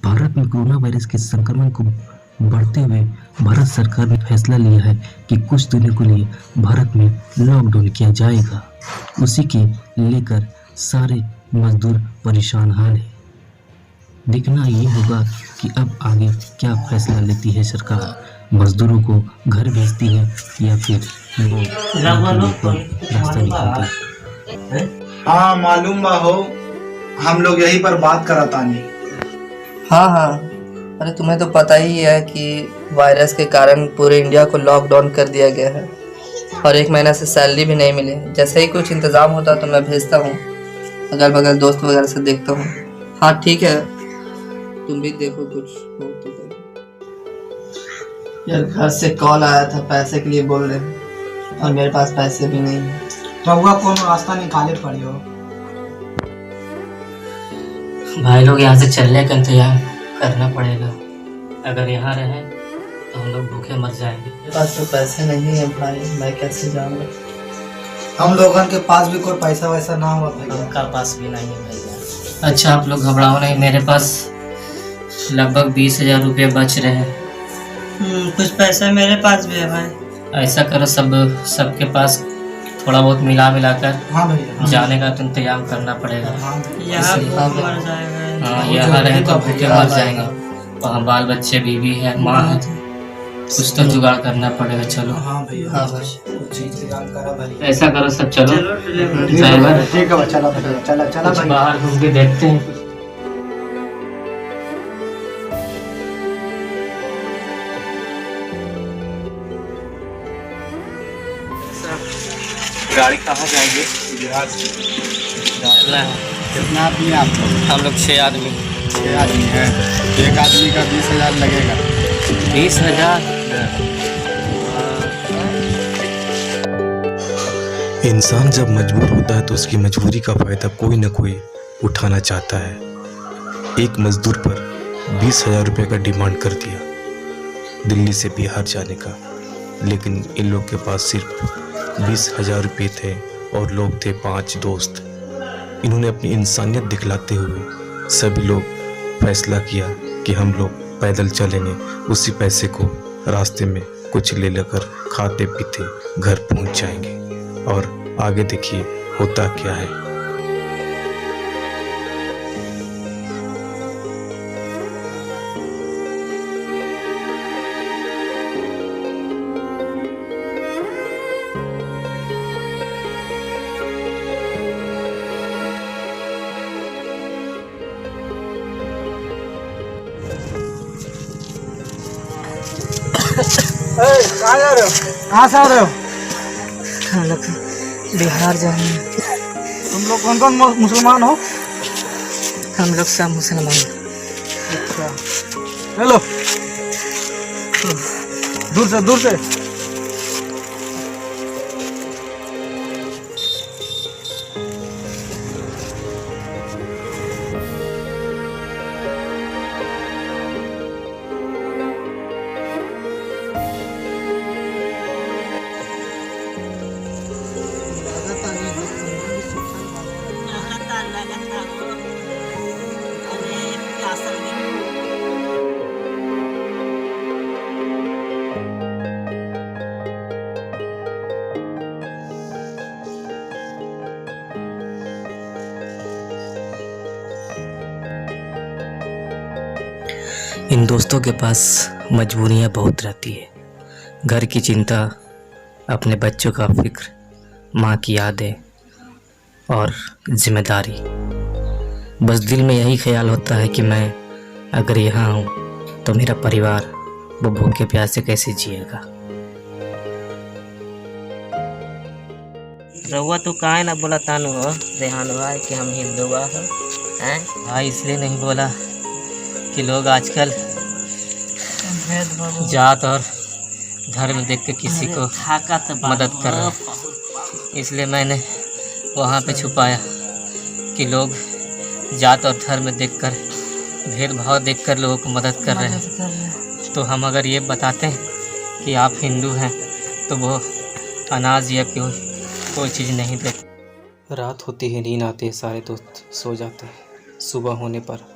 भारत में corona virus के संक्रमण को बढ़ते हुए भारत सरकार ने फैसला लिया है कि कुछ दिनों के लिए भारत में लॉकडाउन किया जाएगा। उसी के लेकर सारे मजदूर परेशान हाल है। देखना ये होगा कि अब आगे क्या फैसला लेती है सरकार, मजदूरों को घर भेजती है या फिर वो रास्ता निकालती है। हाँ मालूम बा हो, हम लोग यही पर बात करतानी। हाँ हाँ, अरे तुम्हें तो पता ही है कि वायरस के कारण पूरे इंडिया को लॉकडाउन कर दिया गया है और 1 महीना से सैलरी भी नहीं मिले। जैसे ही कुछ इंतज़ाम होता तो मैं भेजता हूँ, अगल बगल दोस्त वगैरह से देखता हूँ। हाँ ठीक है, तुम भी देखो कुछ हो तो करो। यार घर से कॉल आया था, पैसे के लिए बोल रहे हैं और मेरे पास पैसे भी नहीं है। रहुआ कौन रास्ता निकाले पड़ी हो। भाई लोग यहाँ से चलने का इंतजाम करना पड़ेगा। अगर यहाँ रहे तो हम लोग भूखे मर जाएंगे। मेरे पास तो पैसे नहीं है भाई, मैं कैसे जाऊँगा। हम लोगों के पास भी कोई पैसा वैसा ना हुआ भैया। उनका पास भी नहीं है भैया। अच्छा आप लोग घबराओ नहीं, मेरे पास लगभग 20,000 रुपये बच रहे हैं। कुछ पैसे मेरे पास भी है भाई। ऐसा करो सबके पास थोड़ा बहुत मिला कर हाँ भैया, जाने का तो इंतजाम करना पड़ेगा। यहाँ इसलिए- मर जाएगा। हाँ यहाँ रहे तो भूखे मर जाएंगे। वहाँ बाल बच्चे बीवी है, माँ है, कुछ तो जुगाड़ करना पड़ेगा। चलो हाँ भैया, हाँ भाई, कुछ चीज की काम करा भाई। ऐसा करो सब चलो ड्राइवर ठीक है, चला भैया, चला चला कुछ भाई। बाहर घूम के देखते हैं। गाड़ी कहाँ जाएगी? बिहार से। चलना है। कितना आदमी है आप लोग? हम लोग 6 आदमी। 6 आदमी है। एक आदमी का 20,000 लगेगा। 20,000? इंसान जब मजबूर होता है तो उसकी मजबूरी का फायदा कोई न कोई उठाना चाहता है। एक मजदूर पर 20,000 रुपये का डिमांड कर दिया दिल्ली से बिहार जाने का, लेकिन इन लोग के पास सिर्फ 20,000 रुपये थे और लोग थे 5 दोस्त। इन्होंने अपनी इंसानियत दिखलाते हुए सभी लोग फैसला किया कि हम लोग पैदल चलेंगे, उसी पैसे को रास्ते में कुछ ले लेकर खाते पीते घर पहुंच जाएंगे। और आगे देखिए होता क्या है। कहाँ जा रहे हो? कहाँ से आ रहे हो? हम लोग बिहार जाएंगे। तुम लोग कौन कौन मुसलमान हो? हम लोग सब मुसलमान। अच्छा, हेलो, दूर से दूर से। इन दोस्तों के पास मजबूरियाँ बहुत रहती है। घर की चिंता, अपने बच्चों का फिक्र, माँ की यादें और जिम्मेदारी। बस दिल में यही ख्याल होता है कि मैं अगर यहाँ हूँ तो मेरा परिवार वो भूखे प्यासे कैसे जिएगा। रउआ तो काहे ना बोला तानु हो रेहान भाई कि हम हिंदू हैं? भाई इसलिए नहीं बोला कि लोग आजकल जात और धर्म देख के किसी को मदद कर रहे हैं, इसलिए मैंने वहाँ पे छुपाया कि लोग जात और धर्म देखकर, भेदभाव देखकर लोगों को मदद कर रहे हैं। तो हम अगर ये बताते हैं कि आप हिंदू हैं तो वो अनाज या कोई चीज़ नहीं देते। रात होती है, नींद आती है, सारे दोस्त सो जाते हैं। सुबह होने पर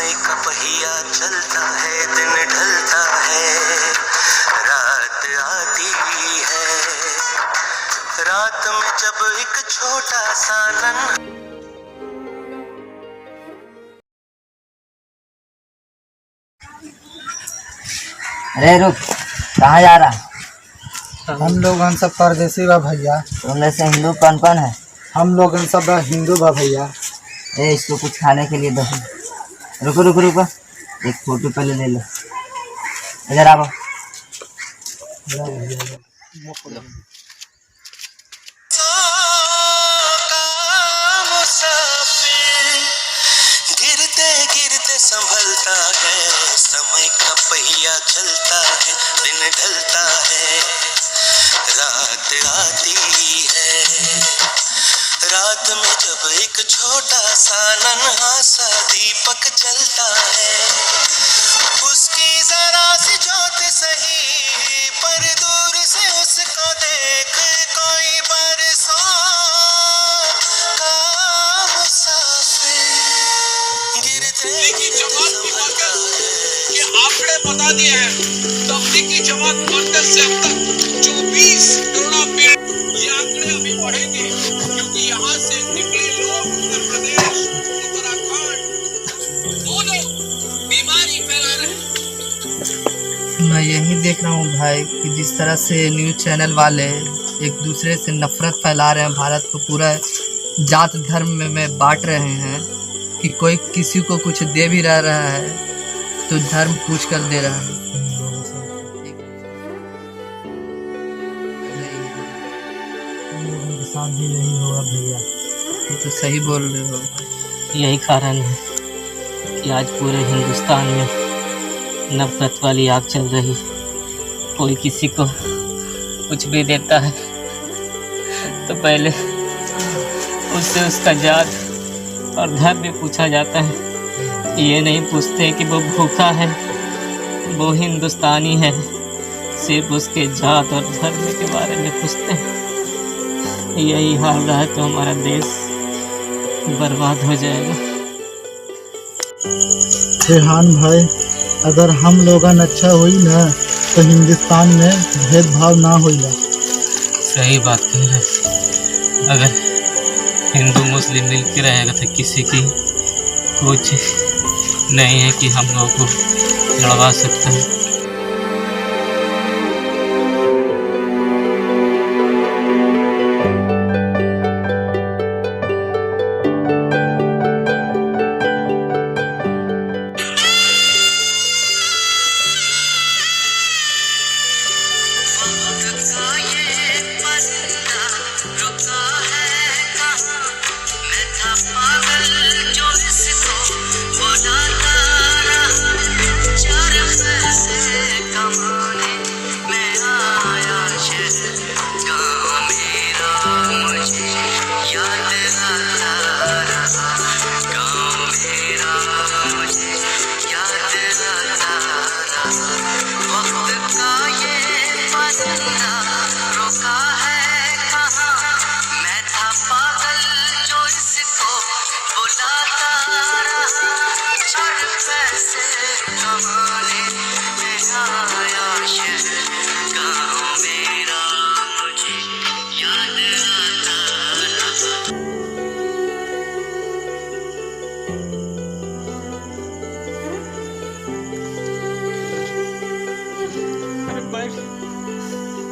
समय का पहिया चलता है, दिन ढलता है, रात आती है। रात में जब एक छोटा सा नन्हा अरे रुक, कहाँ जा रहा? हम लोग सब परदेसी बा भैया। तुम में से हिंदू कौन कौन है? हम लोग सब हिंदू बा भैया। ए इसको कुछ खाने के लिए दो। रुको रुको रुको, एक फोटो पहले ले लो। इधर आओ। गिरते गिरते संभलता है, समय का पहिया चलता है, दिन ढलता है, रात आती है। रात में जब एक छोटा सा नन्हा सा दीपक जलता है, उसकी जरा सी ज्योत सही पर दूर से उसको देख कोई बरसों का मुसाफिर गिरते गिरते संभलता है। ये आंकड़े बता दिए हैं, तबलीगी जमात बनने से अब तक 24 करोड़ पेड़, ये आंकड़े अभी बढ़ेंगे क्योंकि यहाँ से निकले लोग उत्तर प्रदेश, उत्तराखंड, वो लोग बीमारी फैला रहे हैं। मैं यही देख रहा हूँ भाई कि जिस तरह से न्यूज़ चैनल वाले एक दूसरे से नफरत फैला रहे हैं, भारत को पूरा जात धर्म में बांट रहे हैं कि कोई किसी को कुछ दे भी रहा है तो धर्म पूछ कर दे रहा है। साथ भी यही होगा भैया। ये तो सही बोल रहे हो। यही कारण है कि आज पूरे हिंदुस्तान में नफरत वाली आग चल रही। कोई किसी को कुछ भी देता है तो पहले उससे उसका जात और धर्म भी पूछा जाता है। ये नहीं पूछते कि वो भूखा है, वो हिंदुस्तानी है, सिर्फ उसके जात और धर्म के बारे में पूछते हैं। यही हाल रहा तो हमारा देश बर्बाद हो जाएगा। रेहान भाई, अगर हम लोगन अच्छा हुई ना तो हिंदुस्तान में भेदभाव ना होगा। सही बात कह रहे। अगर हिंदू मुस्लिम मिल के रहेगा तो किसी की कुछ नहीं है कि हम लोगों को लड़वा सकते हैं।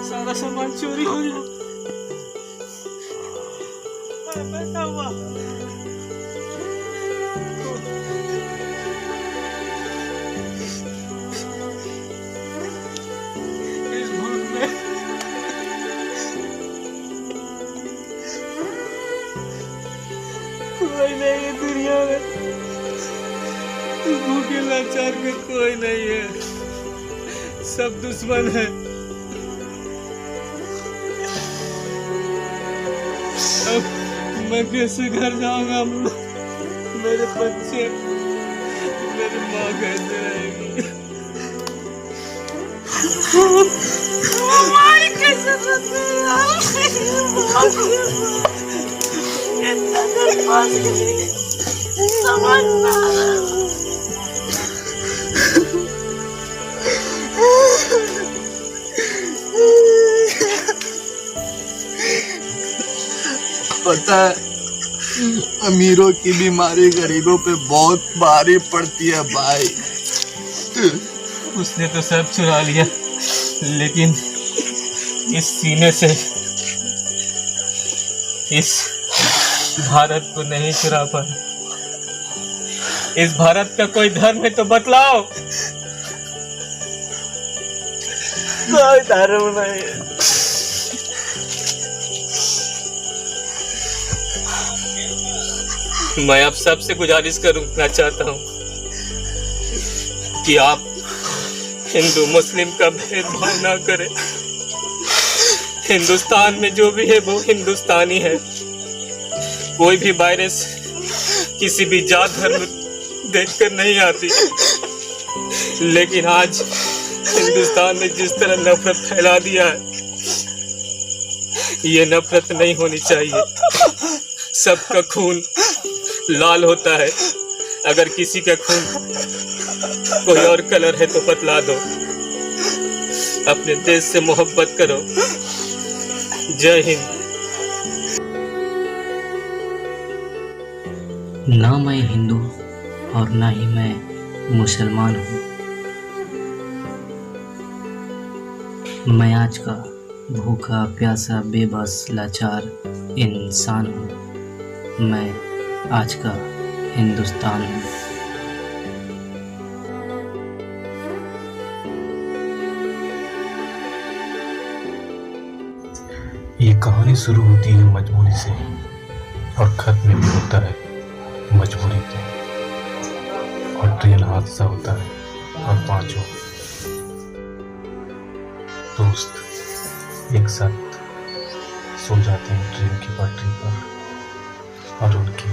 सारा सामान चोरी हो गया। बैठा हुआ इस भूख में कोई नहीं है दुनिया में, भूखे लाचार का कोई नहीं है, सब दुश्मन है। अब मैं कैसे घर जाऊंगा? मेरे बच्चे, मेरी माँ कैसे रहेगी? पता है, अमीरों की बीमारी गरीबों पे बहुत भारी पड़ती है भाई। उसने तो सब चुरा लिया, लेकिन इस सीने से इस भारत को नहीं चुरा पाया। इस भारत का कोई धर्म है तो बतलाओ। कोई धर्म नहीं है। मैं आप सबसे गुजारिश करना चाहता हूँ कि आप हिंदू मुस्लिम का भेदभाव ना करें। हिंदुस्तान में जो भी है वो हिंदुस्तानी है। कोई भी वायरस किसी भी जात धर्म देखकर नहीं आती, लेकिन आज हिंदुस्तान में जिस तरह नफरत फैला दिया है, ये नफरत नहीं होनी चाहिए। सबका खून लाल होता है। अगर किसी का खून कोई और कलर है तो बतला दो। अपने देश से मोहब्बत करो। जय हिंद। ना मैं हिंदू और ना ही मैं मुसलमान हूँ। मैं आज का भूखा प्यासा बेबस लाचार इंसान हूँ। मैं आज का हिंदुस्तान हूँ। ये कहानी शुरू होती है मजबूरी से और खत्म भी होता है मजबूरी पे। और ट्रेन हादसा होता है और पांचों दोस्त एक साथ सो जाते हैं ट्रेन की पटरी पर और उनकी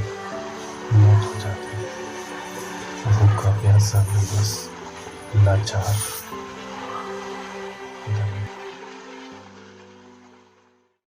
मौत हो जाती है। भूखा प्यासा बेबस लाचार